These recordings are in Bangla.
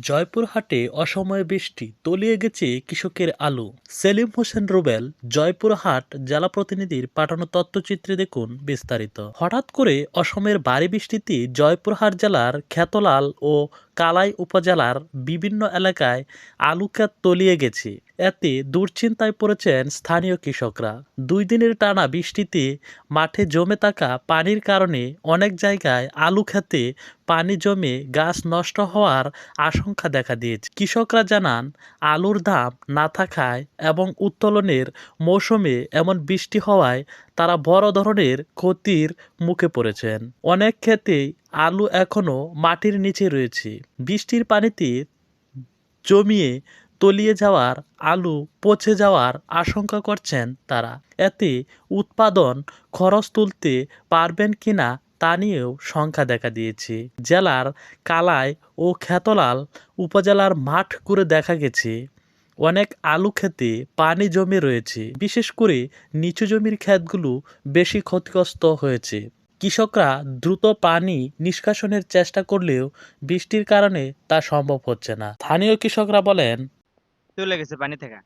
জয়পুরহাটে অসময়ে বৃষ্টি তলিয়ে গেছে কৃষকের আলু। সেলিম হোসেন রুবেল, জয়পুরহাট জেলা প্রতিনিধির পাঠানো তথ্যচিত্রে দেখুন বিস্তারিত। হঠাৎ করে অসমের ভারী বৃষ্টিতে জয়পুরহাট জেলার খেতলাল ও কালাই উপজেলার বিভিন্ন এলাকায় আলু ক্ষেত তলিয়ে গেছে। এতে দুশ্চিন্তায় পড়েছেন স্থানীয় কৃষকরা। 2 দিনের টানা বৃষ্টিতে মাঠে জমে থাকা পানির কারণে অনেক জায়গায় আলু ক্ষেতে পানি জমে গাছ নষ্ট হওয়ার আশঙ্কা দেখা দিয়েছে। কৃষকরা জানান, আলুর দাম না থাকায় এবং উত্তোলনের মৌসুমে এমন বৃষ্টি হওয়ায় তারা বড় ধরনের ক্ষতির মুখে পড়েছেন। অনেক ক্ষেতেই আলু এখনও মাটির নিচে রয়েছে। বৃষ্টির পানিতে জমিয়ে তলিয়ে যাওয়ার আলু পচে যাওয়ার আশঙ্কা করছেন তারা। এতে উৎপাদন খরচ তুলতে পারবেন কিনা তা নিয়েও শঙ্কা দেখা দিয়েছে। জেলার কালাই ও খেতলাল উপজেলার মাঠ ঘুরে দেখা গেছে অনেক আলু ক্ষেতে পানি জমে রয়েছে। বিশেষ করে নিচু জমির ক্ষেতগুলো বেশি ক্ষতিগ্রস্ত হয়েছে। কৃষকরা দ্রুত পানি নিষ্কাশনের চেষ্টা করলেও বৃষ্টির কারণে তা সম্ভব হচ্ছে না। স্থানীয় কৃষকরা বলেন, চলে গেছে পানি থেকে।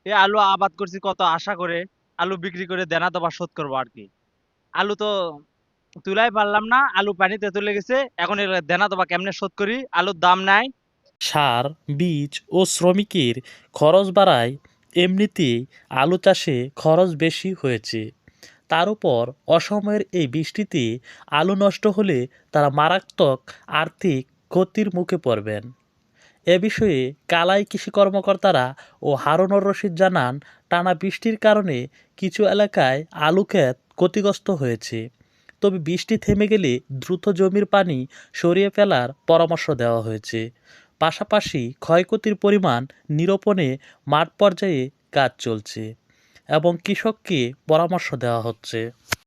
এই আলু আবাদ করছি কত আশা করে, আলু বিক্রি করে দেনা দবা শোধ করবো আর কি। আলু তো তুলাই পারলাম না, আলু পানিতে চলে গেছে। এখন এর দেনা দবা কেমনে শোধ করি, আলুর দাম নাই। সার, বীজ ও শ্রমিকের খরচ বাড়ায় এমনিতেই আলু চাষে খরচ বেশি হয়েছে। তার উপর অসময়ের এই বৃষ্টিতে আলু নষ্ট হলে তারা মারাত্মক আর্থিক ক্ষতির মুখে পড়বেন। এ বিষয়ে কালাই কৃষি কর্মকর্তারা ও হারুনুর রশিদ জানান, টানা বৃষ্টির কারণে কিছু এলাকায় আলু ক্ষেত ক্ষতিগ্রস্ত হয়েছে। তবে বৃষ্টি থেমে গেলে দ্রুত জমির পানি সরিয়ে ফেলার পরামর্শ দেওয়া হয়েছে। পাশাপাশি ক্ষয়ক্ষতির পরিমাণ নিরূপণে মাঠ পর্যায়ে কাজ চলছে এবং কৃষককে পরামর্শ দেওয়া হচ্ছে।